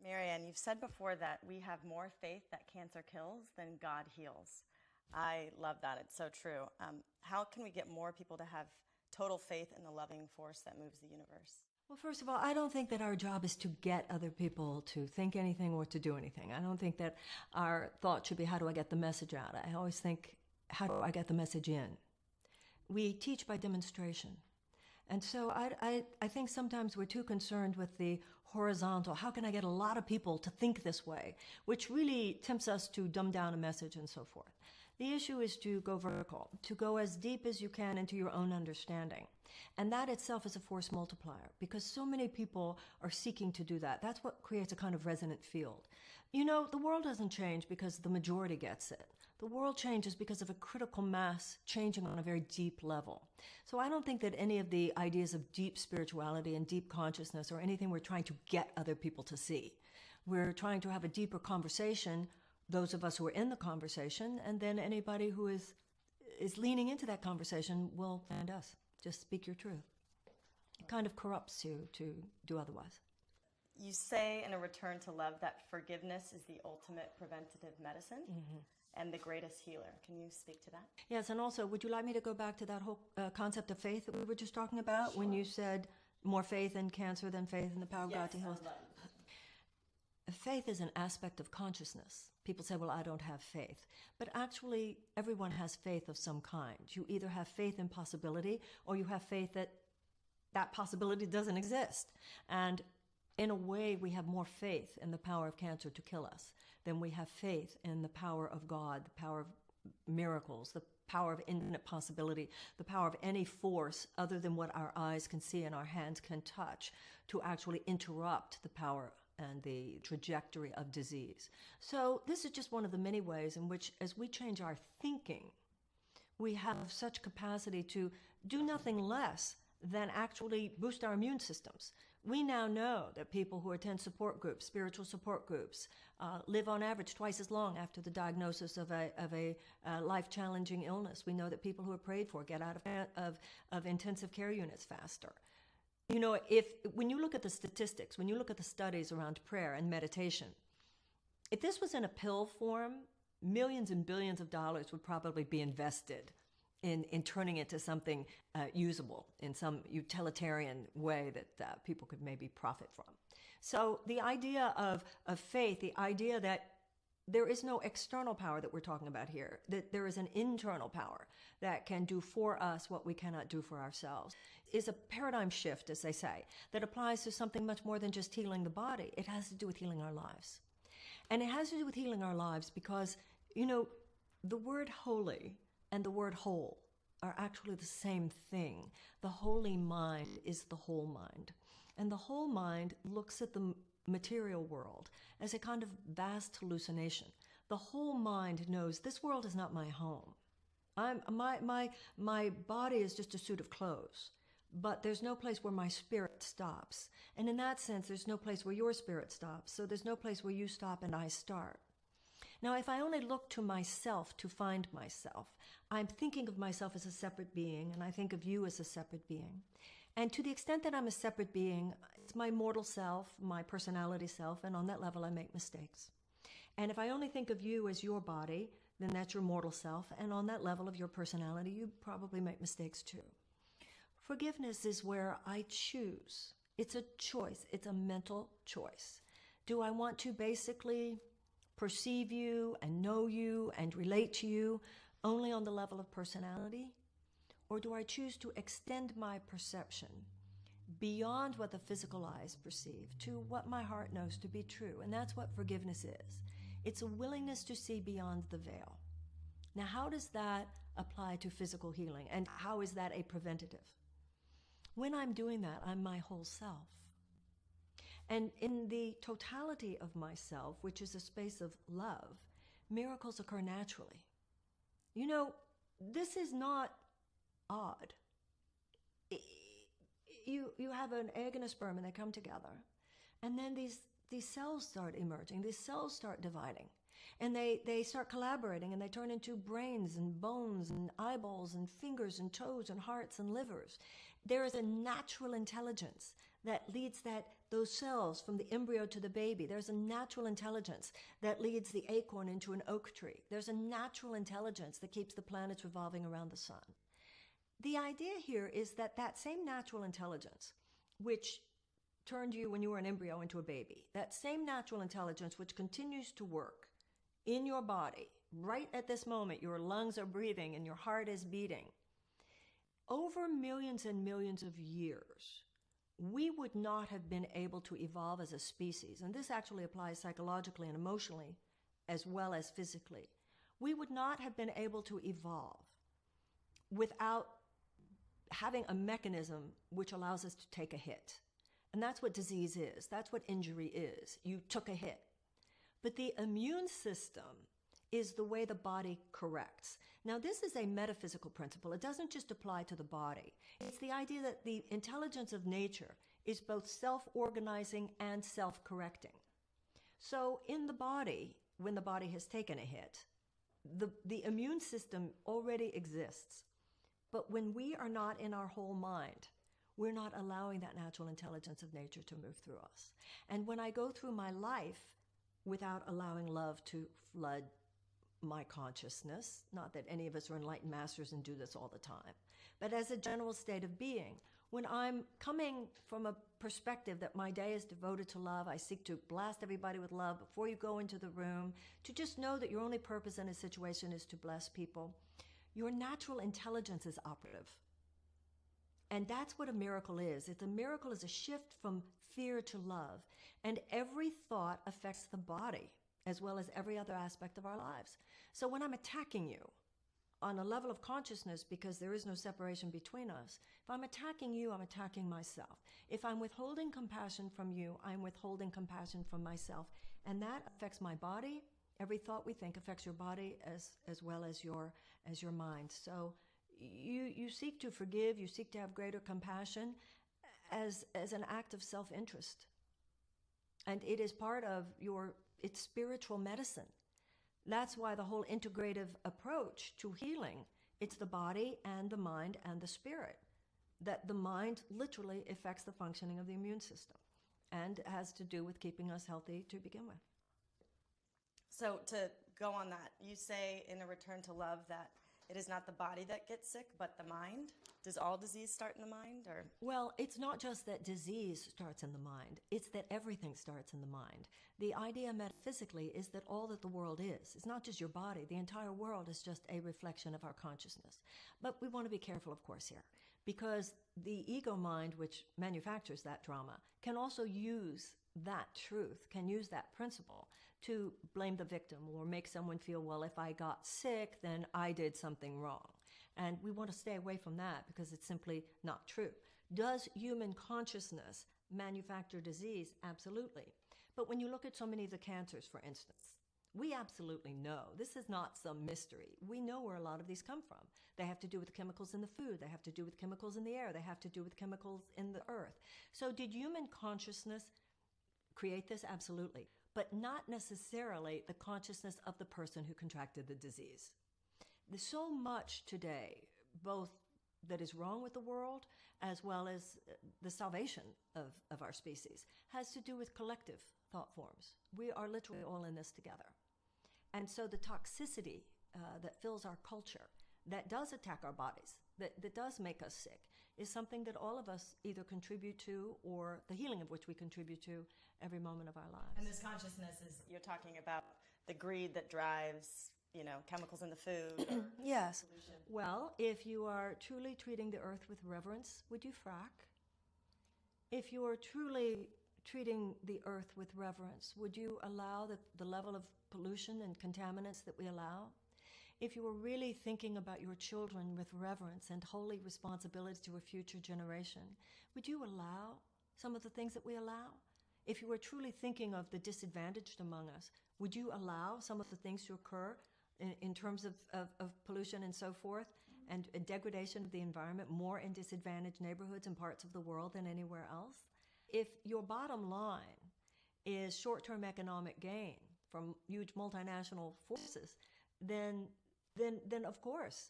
Marianne, you've said before that we have more faith that cancer kills than God heals. I love that. It's so true. How can we get more people to have total faith in the loving force that moves the universe? Well, first of all, I don't think that our job is to get other people to think anything or to do anything. I don't think that our thought should be, how do I get the message out? I always think, how do I get the message in? We teach by demonstration. And so I think sometimes we're too concerned with the horizontal. How can I get a lot of people to think this way? Which really tempts us to dumb down a message and so forth. The issue is to go vertical, to go as deep as you can into your own understanding. And that itself is a force multiplier because so many people are seeking to do that. That's what creates a kind of resonant field. You know, the world doesn't change because the majority gets it. The world changes because of a critical mass changing on a very deep level. So I don't think that any of the ideas of deep spirituality and deep consciousness or anything we're trying to get other people to see. We're trying to have a deeper conversation, those of us who are in the conversation, and then anybody who is leaning into that conversation will find us. Just speak your truth. It kind of corrupts you to do otherwise. You say in A Return to Love that forgiveness is the ultimate preventative medicine and the greatest healer. Can you speak to that? Yes, and also, would you like me to go back to that whole concept of faith that we were just talking about when you said more faith in cancer than faith in the power of God to heal us? Faith is an aspect of consciousness. People say, well, I don't have faith. But actually, everyone has faith of some kind. You either have faith in possibility or you have faith that that possibility doesn't exist. And in a way, we have more faith in the power of cancer to kill us than we have faith in the power of God, the power of miracles, the power of infinite possibility, the power of any force other than what our eyes can see and our hands can touch to actually interrupt the power and the trajectory of disease. So this is just one of the many ways in which, as we change our thinking, we have such capacity to do nothing less than actually boost our immune systems. We now know that people who attend support groups, spiritual support groups, live on average twice as long after the diagnosis of a life-challenging illness. We know that people who are prayed for get out of intensive care units faster. You know, when you look at the statistics, when you look at the studies around prayer and meditation, if this was in a pill form, millions and billions of dollars would probably be invested in turning it to something usable in some utilitarian way that people could maybe profit from. So the idea of faith, the idea that there is no external power that we're talking about here, that there is an internal power that can do for us what we cannot do for ourselves, is a paradigm shift, as they say, that applies to something much more than just healing the body. It has to do with healing our lives. And it has to do with healing our lives because, you know, the word holy and the word whole are actually the same thing. The holy mind is the whole mind. And the whole mind looks at the material world as a kind of vast hallucination. The whole mind knows this world is not my home. My body is just a suit of clothes, but there's no place where my spirit stops. And in that sense, there's no place where your spirit stops. So there's no place where you stop and I start. Now, if I only look to myself to find myself, I'm thinking of myself as a separate being, and I think of you as a separate being. And to the extent that I'm a separate being, it's my mortal self, my personality self, and on that level I make mistakes. And if I only think of you as your body, then that's your mortal self, and on that level of your personality, you probably make mistakes too. Forgiveness is where I choose. It's a choice. It's a mental choice. Do I want to basically perceive you and know you and relate to you only on the level of personality? Or do I choose to extend my perception beyond what the physical eyes perceive to what my heart knows to be true? And that's what forgiveness is. It's a willingness to see beyond the veil. Now, how does that apply to physical healing? And how is that a preventative? When I'm doing that, I'm my whole self. And in the totality of myself, which is a space of love, miracles occur naturally. You know, this is not odd. You have an egg and a sperm and they come together. And then these cells start emerging. These cells start dividing. And they start collaborating and they turn into brains and bones and eyeballs and fingers and toes and hearts and livers. There is a natural intelligence that leads that those cells from the embryo to the baby. There's a natural intelligence that leads the acorn into an oak tree. There's a natural intelligence that keeps the planets revolving around the sun. The idea here is that that same natural intelligence, which turned you when you were an embryo into a baby, that same natural intelligence which continues to work in your body, right at this moment, your lungs are breathing and your heart is beating. Over millions and millions of years, we would not have been able to evolve as a species, and this actually applies psychologically and emotionally as well as physically. We would not have been able to evolve without having a mechanism which allows us to take a hit. And that's what disease is. That's what injury is. You took a hit. But the immune system is the way the body corrects. Now, this is a metaphysical principle. It doesn't just apply to the body. It's the idea that the intelligence of nature is both self-organizing and self-correcting. So in the body, when the body has taken a hit, the immune system already exists. But when we are not in our whole mind, we're not allowing that natural intelligence of nature to move through us. And when I go through my life without allowing love to flood my consciousness, not that any of us are enlightened masters and do this all the time, but as a general state of being, when I'm coming from a perspective that my day is devoted to love, I seek to blast everybody with love before you go into the room, to just know that your only purpose in a situation is to bless people, your natural intelligence is operative. And that's what a miracle is. A miracle is a shift from fear to love. And every thought affects the body as well as every other aspect of our lives. So when I'm attacking you on a level of consciousness, because there is no separation between us, if I'm attacking you, I'm attacking myself. If I'm withholding compassion from you, I'm withholding compassion from myself. And that affects my body. Every thought we think affects your body as well as your mind. So you seek to forgive, you seek to have greater compassion as an act of self-interest. And it is part of it's spiritual medicine. That's why the whole integrative approach to healing, it's the body and the mind and the spirit. That the mind literally affects the functioning of the immune system and has to do with keeping us healthy to begin with. So to go on that, you say in A Return to Love that it is not the body that gets sick, but the mind. Does all disease start in the mind? Or? Well, it's not just that disease starts in the mind. It's that everything starts in the mind. The idea metaphysically is that all that the world is, it's not just your body. The entire world is just a reflection of our consciousness. But we want to be careful, of course, here. Because the ego mind, which manufactures that drama, can also use that truth, can use that principle to blame the victim or make someone feel, well, if I got sick, then I did something wrong. And we want to stay away from that because it's simply not true. Does human consciousness manufacture disease? Absolutely. But when you look at so many of the cancers, for instance, we absolutely know. This is not some mystery. We know where a lot of these come from. They have to do with chemicals in the food. They have to do with chemicals in the air. They have to do with chemicals in the earth. So did human consciousness create this? Absolutely. But not necessarily the consciousness of the person who contracted the disease. There's so much today, both that is wrong with the world as well as the salvation of our species, has to do with collective thought forms. We are literally all in this together. And so the toxicity that fills our culture, that does attack our bodies, that does make us sick, is something that all of us either contribute to or the healing of which we contribute to every moment of our lives. And this consciousness is, you're talking about the greed that drives, chemicals in the food. Yes. Pollution. Well, if you are truly treating the earth with reverence, would you frack? If you are truly treating the earth with reverence, would you allow the level of pollution and contaminants that we allow? If you were really thinking about your children with reverence and holy responsibility to a future generation, would you allow some of the things that we allow? If you were truly thinking of the disadvantaged among us, would you allow some of the things to occur in terms of pollution and so forth, and a degradation of the environment more in disadvantaged neighborhoods and parts of the world than anywhere else? If your bottom line is short-term economic gain from huge multinational forces, then of course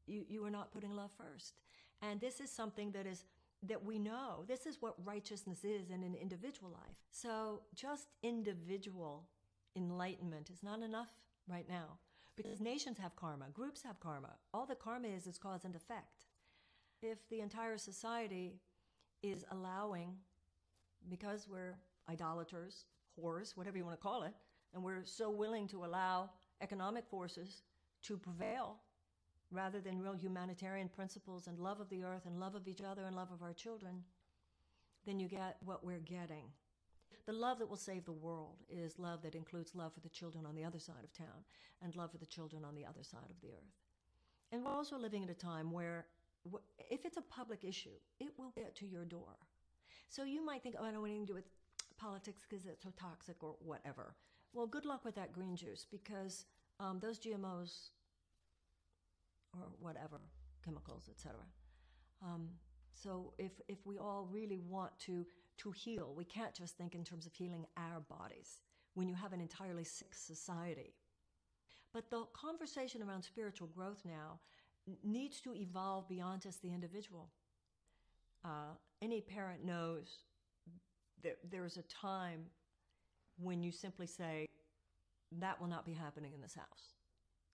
you are not putting love first. And this is something that is that we know. This is what righteousness is in an individual life. So just individual enlightenment is not enough right now, because nations have karma, groups have karma. All the karma is cause and effect. If the entire society is allowing, because we're idolaters, whores, whatever you want to call it, and we're so willing to allow economic forces to prevail rather than real humanitarian principles and love of the earth and love of each other and love of our children, then you get what we're getting. The love that will save the world is love that includes love for the children on the other side of town and love for the children on the other side of the earth. And we're also living at a time where if it's a public issue, it will get to your door. So you might think, oh, I don't want anything to do with politics because it's so toxic or whatever. Well, good luck with that green juice, because those GMOs or whatever, chemicals, etc. So if we all really want to heal, we can't just think in terms of healing our bodies when you have an entirely sick society. But the conversation around spiritual growth now needs to evolve beyond just the individual. Any parent knows that there's a time when you simply say, that will not be happening in this house.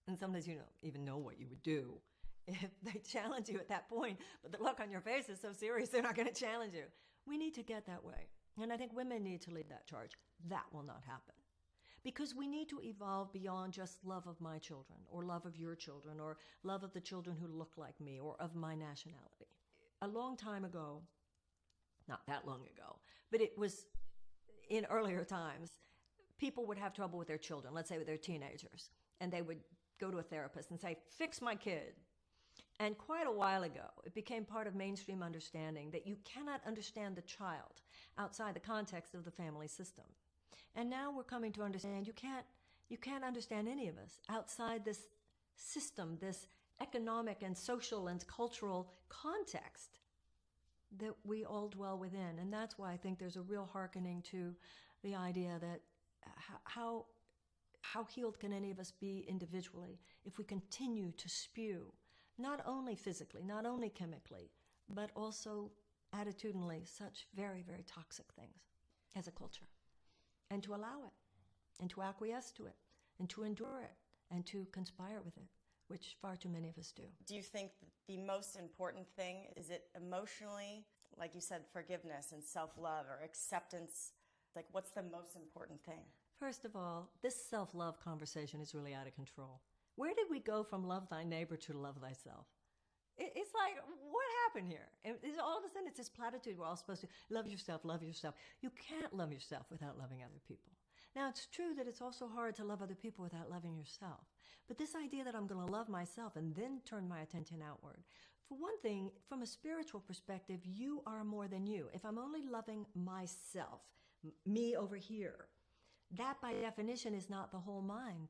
And sometimes you don't even know what you would do if they challenge you at that point, but the look on your face is so serious, they're not going to challenge you. We need to get that way. And I think women need to lead that charge. That will not happen. Because we need to evolve beyond just love of my children, or love of your children, or love of the children who look like me, or of my nationality. A long time ago, not that long ago, but it was in earlier times, people would have trouble with their children, let's say with their teenagers, and they would go to a therapist and say, fix my kid. And quite a while ago, it became part of mainstream understanding that you cannot understand the child outside the context of the family system. And now we're coming to understand you can't understand any of us outside this system, this economic and social and cultural context that we all dwell within. And that's why I think there's a real hearkening to the idea that how healed can any of us be individually if we continue to spew, not only physically, not only chemically, but also attitudinally, such very, very toxic things as a culture. And to allow it, and to acquiesce to it, and to endure it, and to conspire with it, which far too many of us do. Do you think the most important thing, is it emotionally, like you said, forgiveness and self-love or acceptance? Like, what's the most important thing? First of all, this self-love conversation is really out of control. Where did we go from love thy neighbor to love thyself? It's like, what happened here? And all of a sudden, it's this platitude we're all supposed to love yourself, love yourself. You can't love yourself without loving other people. Now, it's true that it's also hard to love other people without loving yourself. But this idea that I'm going to love myself and then turn my attention outward. For one thing, from a spiritual perspective, you are more than you. If I'm only loving myself, me over here, that by definition is not the whole mind.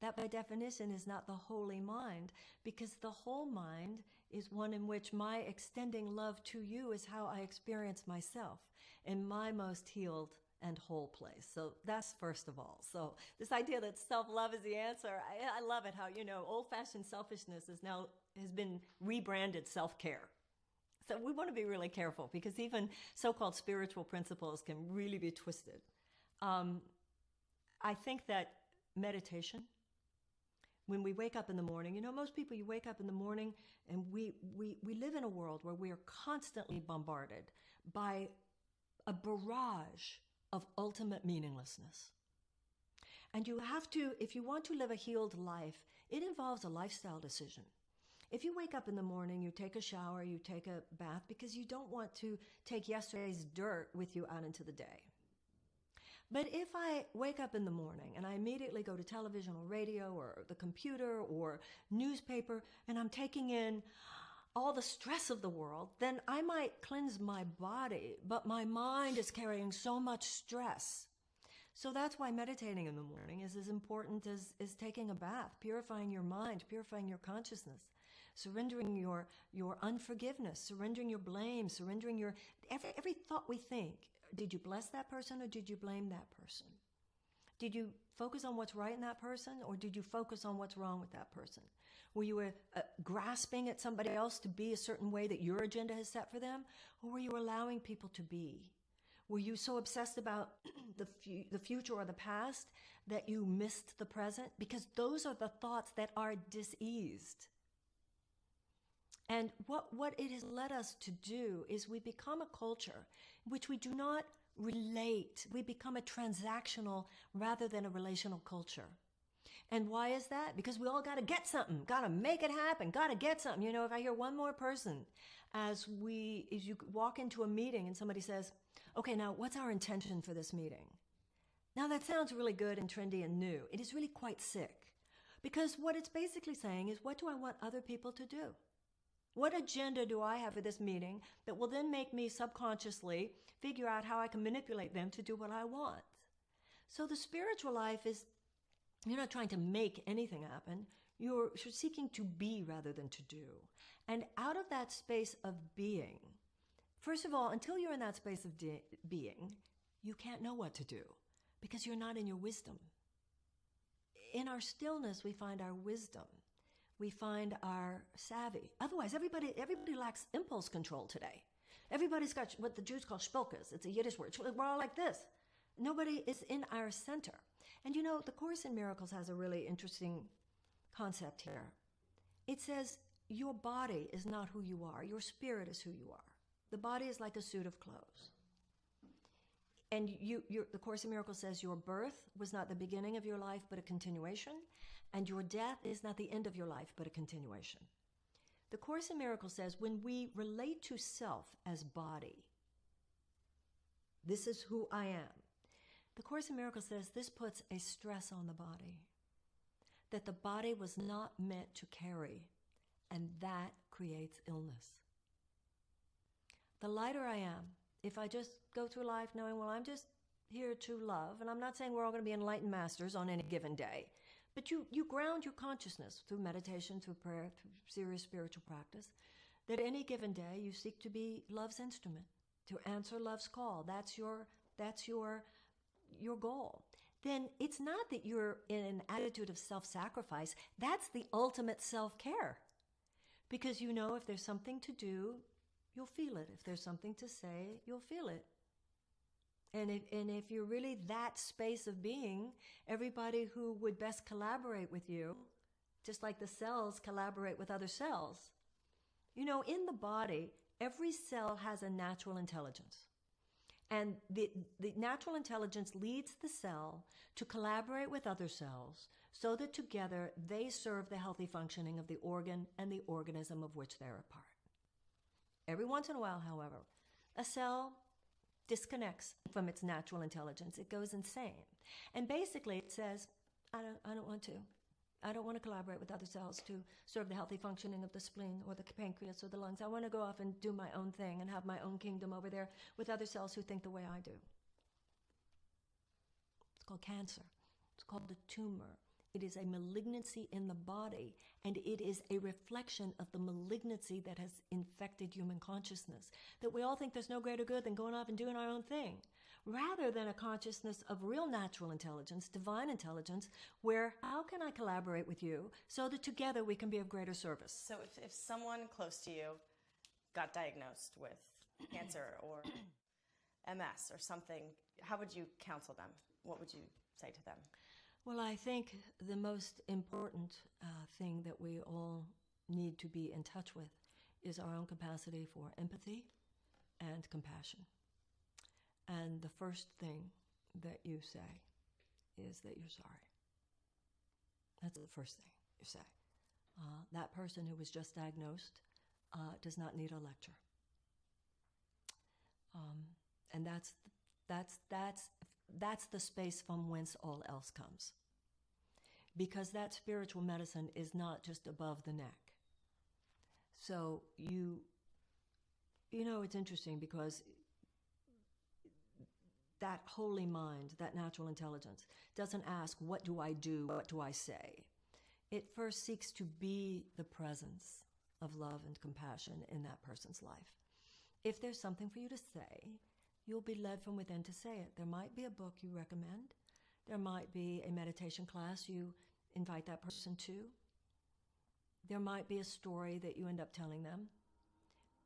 That by definition is not the holy mind, because the whole mind is one in which my extending love to you is how I experience myself in my most healed and whole place. So that's first of all. So this idea that self-love is the answer, I love it how, old-fashioned selfishness has been rebranded self-care. So we want to be really careful, because even so-called spiritual principles can really be twisted. I think that meditation, when we wake up in the morning, most people, you wake up in the morning and we live in a world where we are constantly bombarded by a barrage of ultimate meaninglessness. And you have to, if you want to live a healed life, it involves a lifestyle decision. If you wake up in the morning, you take a shower, you take a bath, because you don't want to take yesterday's dirt with you out into the day. But if I wake up in the morning and I immediately go to television or radio or the computer or newspaper, and I'm taking in all the stress of the world, then I might cleanse my body, but my mind is carrying so much stress. So that's why meditating in the morning is as important as taking a bath, purifying your mind, purifying your consciousness, surrendering your unforgiveness, surrendering your blame, surrendering your every thought we think. Did you bless that person or did you blame that person? Did you focus on what's right in that person, or did you focus on what's wrong with that person? Were you grasping at somebody else to be a certain way that your agenda has set for them, or were you allowing people to be? Were you so obsessed about the future or the past that you missed the present? Because those are the thoughts that are diseased. And what it has led us to do is we become a culture in which we do not relate. We become a transactional rather than a relational culture. And why is that? Because we all got to get something, got to make it happen, got to get something. You know, if I hear one more person as you walk into a meeting and somebody says, okay, now what's our intention for this meeting? Now that sounds really good and trendy and new. It is really quite sick. Because what it's basically saying is, what do I want other people to do? What agenda do I have for this meeting that will then make me subconsciously figure out how I can manipulate them to do what I want? So the spiritual life is, you're not trying to make anything happen. You're seeking to be rather than to do. And out of that space of being, first of all, until you're in that space of being, you can't know what to do because you're not in your wisdom. In our stillness, we find our wisdom. We find our savvy. Otherwise, everybody lacks impulse control today. Everybody's got what the Jews call shpilkas. It's a Yiddish word. We're all like this. Nobody is in our center. And you know, the Course in Miracles has a really interesting concept here. It says, your body is not who you are. Your spirit is who you are. The body is like a suit of clothes. And the Course in Miracles says your birth was not the beginning of your life, but a continuation. And your death is not the end of your life, but a continuation. The Course in Miracles says when we relate to self as body, this is who I am. The Course in Miracles says this puts a stress on the body, that the body was not meant to carry, and that creates illness. The lighter I am, if I just go through life knowing, well, I'm just here to love, and I'm not saying we're all going to be enlightened masters on any given day, but you ground your consciousness through meditation, through prayer, through serious spiritual practice, that any given day you seek to be love's instrument, to answer love's call. That's your goal. Then it's not that you're in an attitude of self-sacrifice. That's the ultimate self-care. Because you know if there's something to do, you'll feel it. If there's something to say, you'll feel it. And if you're really that space of being, everybody who would best collaborate with you, just like the cells collaborate with other cells. You know, in the body, every cell has a natural intelligence. And the natural intelligence leads the cell to collaborate with other cells so that together they serve the healthy functioning of the organ and the organism of which they're a part. Every once in a while, however, a cell disconnects from its natural intelligence. It goes insane. And basically it says, I don't want to. I don't want to collaborate with other cells to serve the healthy functioning of the spleen or the pancreas or the lungs. I want to go off and do my own thing and have my own kingdom over there with other cells who think the way I do. It's called cancer. It's called a tumor. It is a malignancy in the body, and it is a reflection of the malignancy that has infected human consciousness. That we all think there's no greater good than going off and doing our own thing, rather than a consciousness of real natural intelligence, divine intelligence, where how can I collaborate with you so that together we can be of greater service? So if someone close to you got diagnosed with cancer or MS or something, how would you counsel them? What would you say to them? Well, I think the most important thing that we all need to be in touch with is our own capacity for empathy and compassion. And the first thing that you say is that you're sorry. That's the first thing you say. That person who was just diagnosed does not need a lecture. And that's the space from whence all else comes. Because that spiritual medicine is not just above the neck. So you know, it's interesting because that holy mind, that natural intelligence, doesn't ask, what do I do, what do I say? It first seeks to be the presence of love and compassion in that person's life. If there's something for you to say, you'll be led from within to say it. There might be a book you recommend. There might be a meditation class you invite that person to. There might be a story that you end up telling them,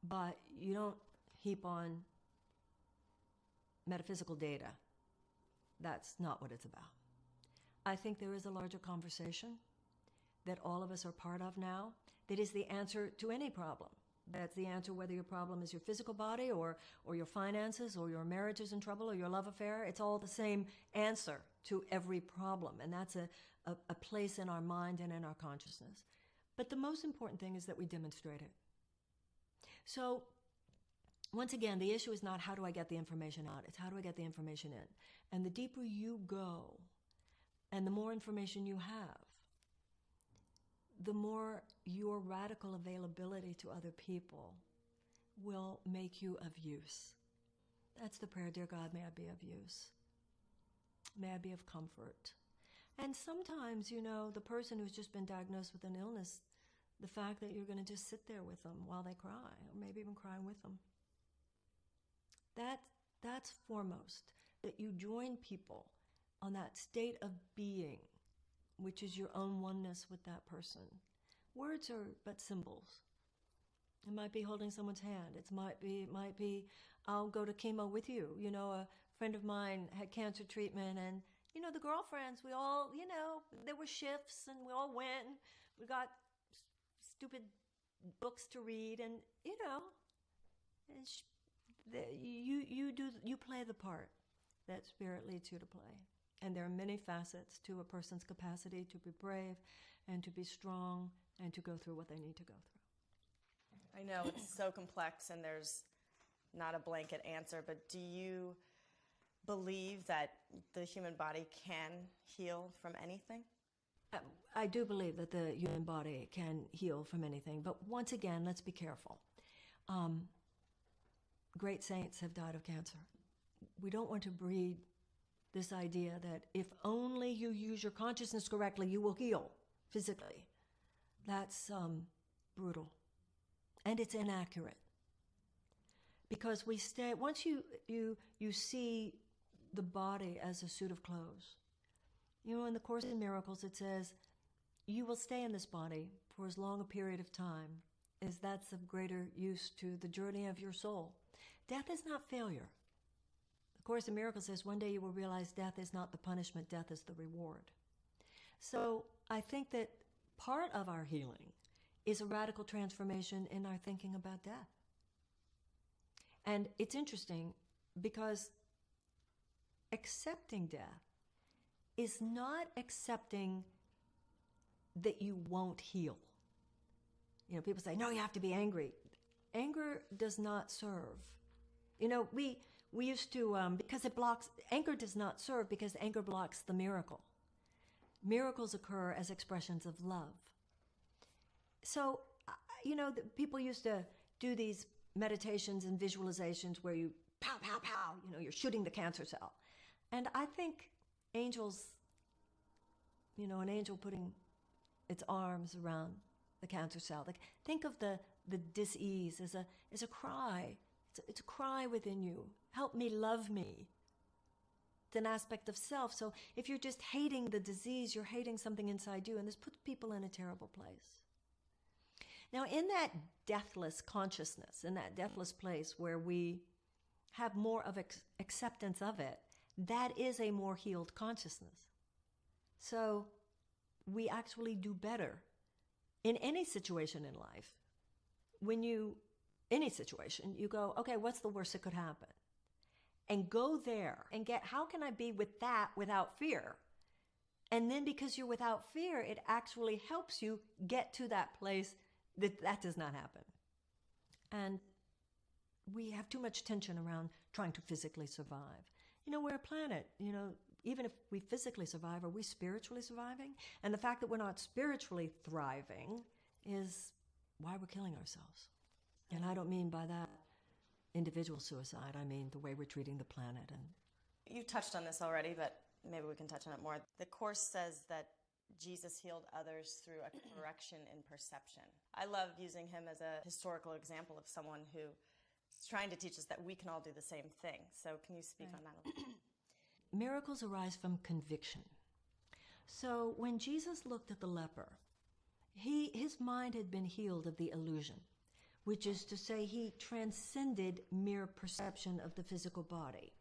but you don't heap on metaphysical data. That's not what it's about. I think there is a larger conversation that all of us are part of now that is the answer to any problem. That's the answer whether your problem is your physical body or your finances or your marriage is in trouble or your love affair. It's all the same answer to every problem, and that's a place in our mind and in our consciousness. But the most important thing is that we demonstrate it. So, once again, the issue is not how do I get the information out, it's how do I get the information in. And the deeper you go, and the more information you have, the more your radical availability to other people will make you of use. That's the prayer, dear God, may I be of use. May I be of comfort. And sometimes, the person who's just been diagnosed with an illness, the fact that you're going to just sit there with them while they cry, or maybe even crying with them. That's foremost, that you join people on that state of being, which is your own oneness with that person. Words are but symbols. It might be holding someone's hand. It might be, I'll go to chemo with you. A friend of mine had cancer treatment, and, the girlfriends, we all, there were shifts, and we all went. We got stupid books to read, and, you play the part that Spirit leads you to play. And there are many facets to a person's capacity to be brave and to be strong and to go through what they need to go through. I know it's so complex and there's not a blanket answer, but do you believe that the human body can heal from anything? I do believe that the human body can heal from anything, but once again, let's be careful. Great saints have died of cancer. We don't want to breed this idea that if only you use your consciousness correctly, you will heal physically. That's brutal. And it's inaccurate. Because once you see the body as a suit of clothes, in the Course in Miracles it says, you will stay in this body for as long a period of time as that's of greater use to the journey of your soul. Death is not failure. The Course in Miracles says one day you will realize death is not the punishment, death is the reward. So I think that part of our healing is a radical transformation in our thinking about death. And it's interesting because accepting death is not accepting that you won't heal. People say, no, you have to be angry. Anger does not serve. We used to, because anger does not serve because anger blocks the miracle. Miracles occur as expressions of love. So, people used to do these meditations and visualizations where you pow, pow, pow, you're shooting the cancer cell. And I think angels, an angel putting its arms around the cancer cell. Think of the dis-ease as a cry. It's a cry within you. Help me, love me. It's an aspect of self. So if you're just hating the disease, you're hating something inside you, and this puts people in a terrible place. Now, in that deathless consciousness, in that deathless place where we have more of acceptance of it, that is a more healed consciousness. So we actually do better in any situation in life. Any situation, you go, okay, what's the worst that could happen? And go there and how can I be with that without fear? And then because you're without fear, it actually helps you get to that place that does not happen. And we have too much tension around trying to physically survive. We're a planet, even if we physically survive, are we spiritually surviving? And the fact that we're not spiritually thriving is why we're killing ourselves. And I don't mean by that individual suicide. I mean the way we're treating the planet. And you touched on this already, but maybe we can touch on it more. The Course says that Jesus healed others through a correction in perception. I love using him as a historical example of someone who is trying to teach us that we can all do the same thing. So can you speak on that a little bit? miracles arise from conviction. So when Jesus looked at the leper, his mind had been healed of the illusion, which is to say he transcended mere perception of the physical body.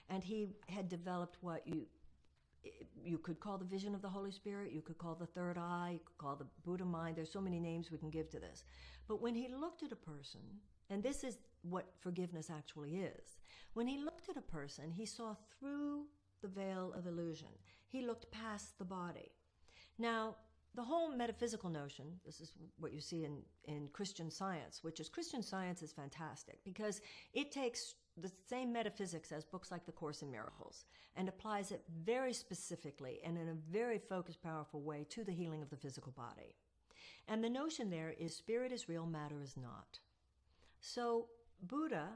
And he had developed what you could call the vision of the Holy Spirit, you could call the third eye, you could call the Buddha mind. There's so many names we can give to this. But when he looked at a person, and this is what forgiveness actually is, when he looked at a person, he saw through the veil of illusion. He looked past the body. Now, the whole metaphysical notion, this is what you see in Christian Science, which is Christian Science is fantastic because it takes the same metaphysics as books like The Course in Miracles and applies it very specifically and in a very focused, powerful way to the healing of the physical body. And the notion there is spirit is real, matter is not. So Buddha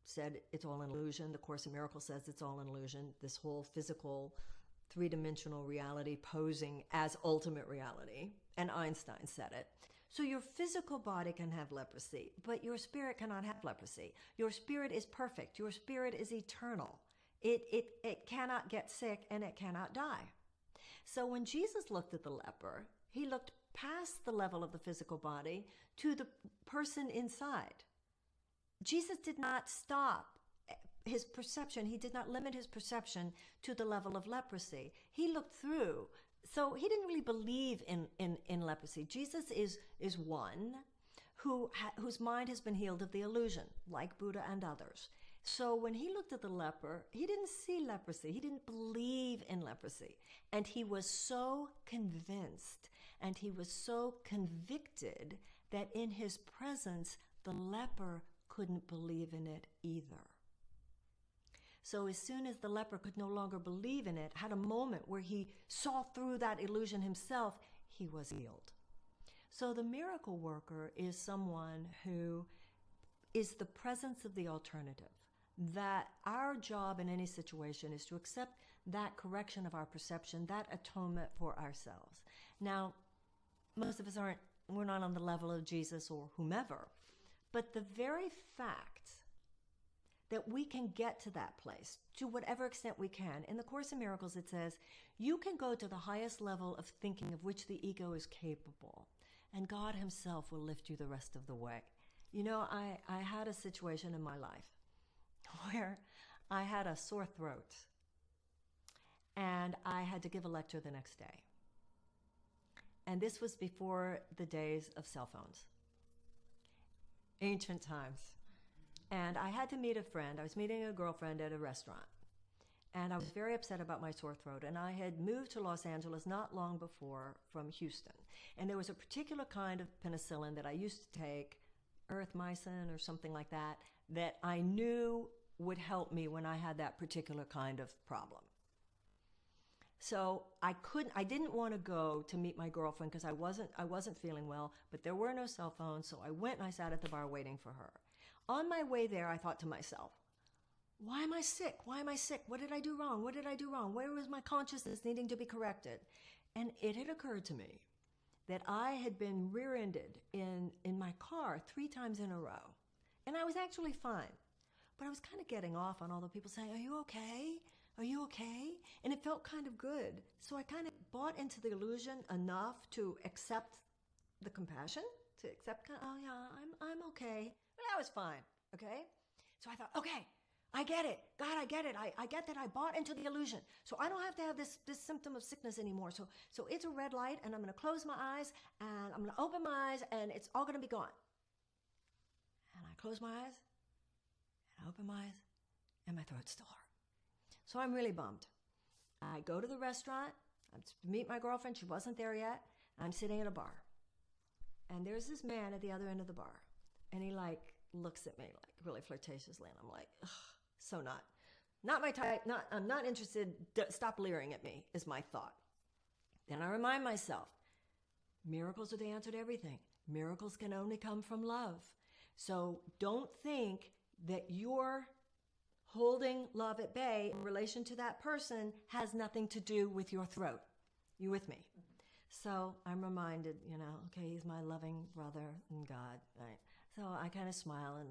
said it's all an illusion. The Course in Miracles says it's all an illusion. This whole physical, three-dimensional reality posing as ultimate reality. And Einstein said it. So your physical body can have leprosy, but your spirit cannot have leprosy. Your spirit is perfect. Your spirit is eternal. It cannot get sick and it cannot die. So when Jesus looked at the leper, he looked past the level of the physical body to the person inside. Jesus did not stop his perception. He did not limit his perception to the level of leprosy. He looked through. So he didn't really believe in leprosy. Jesus is one whose mind has been healed of the illusion, like Buddha and others. So when he looked at the leper, he didn't see leprosy. He didn't believe in leprosy. And he was so convinced and he was so convicted that in his presence, the leper couldn't believe in it either. So as soon as the leper could no longer believe in it, had a moment where he saw through that illusion himself, he was healed. So the miracle worker is someone who is the presence of the alternative. That our job in any situation is to accept that correction of our perception, that atonement for ourselves. Now, most of us we're not on the level of Jesus or whomever, but the very fact that we can get to that place, to whatever extent we can. In the Course in Miracles, it says, you can go to the highest level of thinking of which the ego is capable, and God himself will lift you the rest of the way. You know, I had a situation in my life where I had a sore throat, and I had to give a lecture the next day. And this was before the days of cell phones. Ancient times. And I had to meet a friend. I was meeting a girlfriend at a restaurant. And I was very upset about my sore throat. And I had moved to Los Angeles not long before from Houston. And there was a particular kind of penicillin that I used to take, erythromycin or something like that, that I knew would help me when I had that particular kind of problem. So I didn't want to go to meet my girlfriend because I wasn't feeling well, but there were no cell phones. So I went and I sat at the bar waiting for her. On my way there, I thought to myself, why am I sick? Why am I sick? What did I do wrong? What did I do wrong? Where was my consciousness needing to be corrected? And it had occurred to me that I had been rear-ended in my car 3 times in a row. And I was actually fine. But I was kind of getting off on all the people saying, are you okay? Are you okay? And it felt kind of good. So I kind of bought into the illusion enough to accept the compassion, to accept, oh yeah, I'm okay. But I was fine, okay? So I thought, okay, I get it. God, I get it. I get that I bought into the illusion. So I don't have to have this symptom of sickness anymore. So it's a red light, and I'm going to close my eyes, and I'm going to open my eyes, and it's all going to be gone. And I close my eyes, and I open my eyes, and my throat still hurt. So I'm really bummed. I go to the restaurant. I'm to meet my girlfriend. She wasn't there yet. I'm sitting at a bar. And there's this man at the other end of the bar. And he looks at me really flirtatiously. And I'm like, ugh, so not my type. I'm not interested. Stop leering at me is my thought. Then I remind myself, miracles are the answer to everything. Miracles can only come from love. So don't think that your holding love at bay in relation to that person has nothing to do with your throat. You with me? So I'm reminded, okay, he's my loving brother in God, right? So I kind of smile and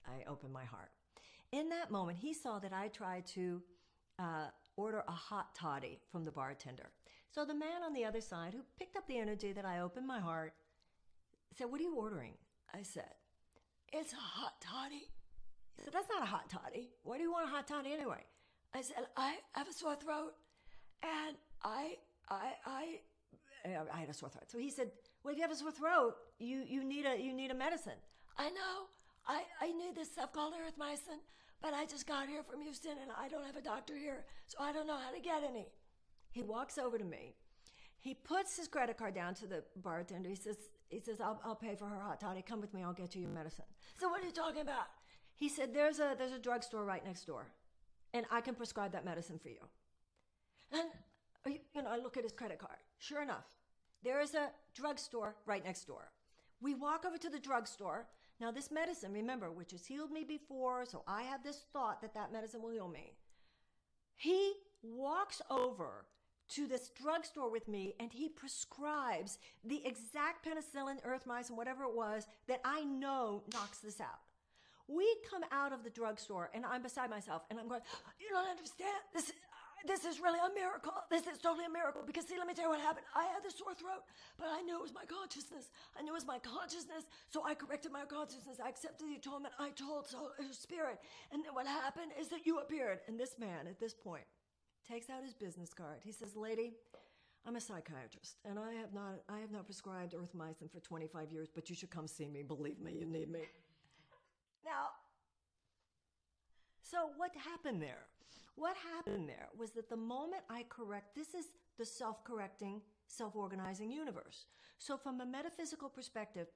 I open my heart. In that moment, he saw that I tried to order a hot toddy from the bartender. So the man on the other side, who picked up the energy that I opened my heart, said, "What are you ordering?" I said, "It's a hot toddy." He said, "That's not a hot toddy. Why do you want a hot toddy anyway?" I said, "I have a sore throat, and I had a sore throat." So he said, "Well, if you have a sore throat, you need a medicine." "I know. I need this stuff called erythromycin, but I just got here from Houston, and I don't have a doctor here, so I don't know how to get any." He walks over to me. He puts his credit card down to the bartender. He says, I'll pay for her hot toddy. Come with me. I'll get you your medicine." So what are you talking about? He said, there's a drugstore right next door, and I can prescribe that medicine for you. And I look at his credit card. Sure enough, there is a drugstore right next door. We walk over to the drugstore. Now, this medicine, remember, which has healed me before, so I have this thought that medicine will heal me. He walks over to this drugstore with me, and he prescribes the exact penicillin, erythromycin, whatever it was, that I know knocks this out. We come out of the drugstore, and I'm beside myself, and I'm going, "You don't understand. This is really a miracle. This is totally a miracle. Because, see, let me tell you what happened. I had the sore throat, but I knew it was my consciousness. I knew it was my consciousness, so I corrected my consciousness. I accepted the atonement. I told Spirit. And then what happened is that you appeared." And this man, at this point, takes out his business card. He says, "Lady, I'm a psychiatrist, and I have not prescribed erythromycin for 25 years, but you should come see me. Believe me, you need me." Now, so what happened there? What happened there was that the moment I correct, this is the self-correcting, self-organizing universe. So from a metaphysical perspective,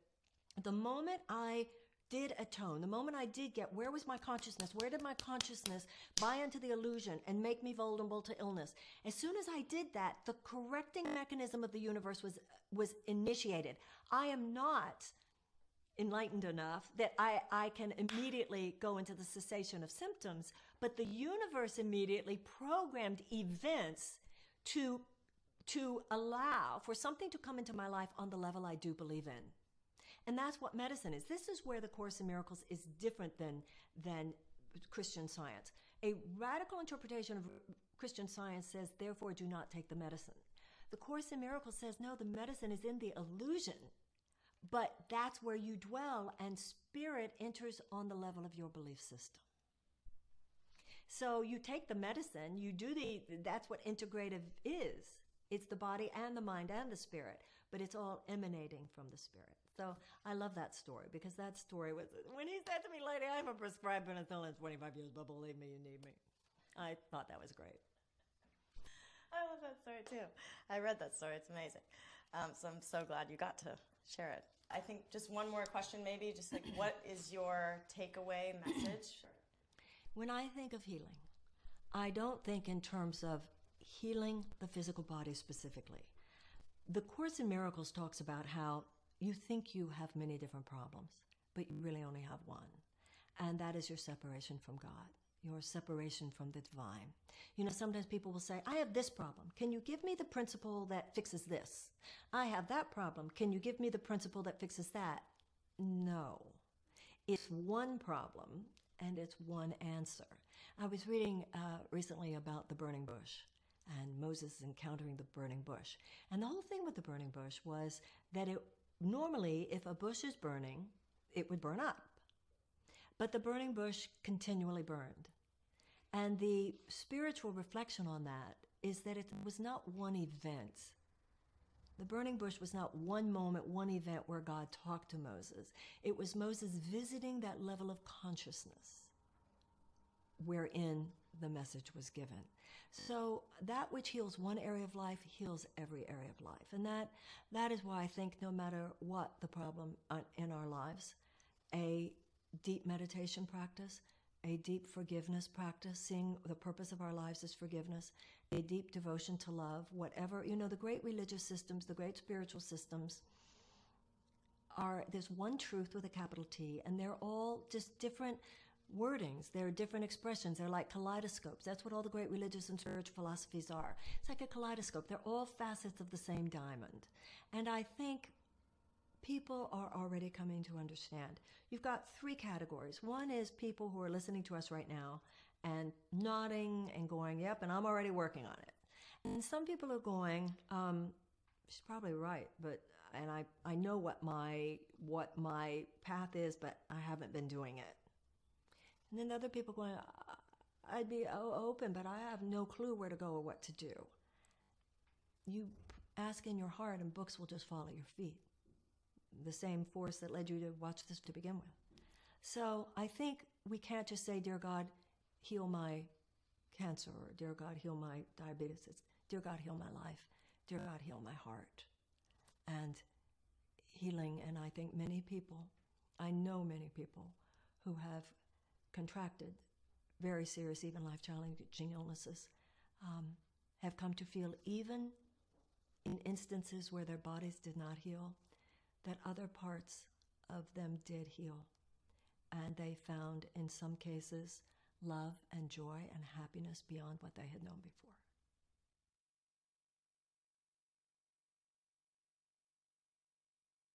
the moment I did atone, the moment I did get, where was my consciousness? Where did my consciousness buy into the illusion and make me vulnerable to illness? As soon as I did that, the correcting mechanism of the universe was initiated. I am not enlightened enough that I can immediately go into the cessation of symptoms, but the universe immediately programmed events to allow for something to come into my life on the level I do believe in. And that's what medicine is. This is where the Course in Miracles is different than Christian Science. A radical interpretation of Christian Science says, therefore, do not take the medicine. The Course in Miracles says, no, the medicine is in the illusion, but that's where you dwell, and spirit enters on the level of your belief system. So you take the medicine, you do that's what integrative is. It's the body and the mind and the spirit, but it's all emanating from the spirit. So I love that story, because that story was, when he said to me, "Lady, I haven't prescribed penicillin in 25 years, but believe me, you need me." I thought that was great. I love that story too. I read that story. It's amazing. So I'm so glad you got to share it. I think just one more question, maybe, just like, what is your takeaway message? When I think of healing, I don't think in terms of healing the physical body specifically. The Course in Miracles talks about how you think you have many different problems, but you really only have one. And that is your separation from God, your separation from the divine. You know, sometimes people will say, "I have this problem. Can you give me the principle that fixes this? I have that problem. Can you give me the principle that fixes that?" No. It's one problem, and it's one answer. I was reading recently about the burning bush and Moses encountering the burning bush. And the whole thing with the burning bush was that normally, if a bush is burning, it would burn up. But the burning bush continually burned. And the spiritual reflection on that is that it was not one event. The burning bush was not one moment, one event where God talked to Moses. It was Moses visiting that level of consciousness wherein the message was given. So that which heals one area of life heals every area of life. And that is why I think no matter what the problem in our lives, a deep meditation practice, a deep forgiveness practice, seeing the purpose of our lives as forgiveness, a deep devotion to love, whatever, the great religious systems, the great spiritual systems there's one truth with a capital T, and they're all just different wordings. They're different expressions. They're like kaleidoscopes. That's what all the great religious and spiritual philosophies are. It's like a kaleidoscope. They're all facets of the same diamond. And I think people are already coming to understand. You've got three categories. One is people who are listening to us right now, and nodding and going, yep, and I'm already working on it. And some people are going, she's probably right, and I know what my path is, but I haven't been doing it. And then other people going, I'd be open, but I have no clue where to go or what to do. You ask in your heart, and books will just fall at your feet. The same force that led you to watch this to begin with. So I think we can't just say, dear God, heal my cancer, or dear God, heal my diabetes. It's, dear God, heal my life. Dear God, heal my heart. And healing, and I think I know many people who have contracted very serious, even life-challenging illnesses, have come to feel, even in instances where their bodies did not heal, that other parts of them did heal. And they found, in some cases, love and joy and happiness beyond what they had known before.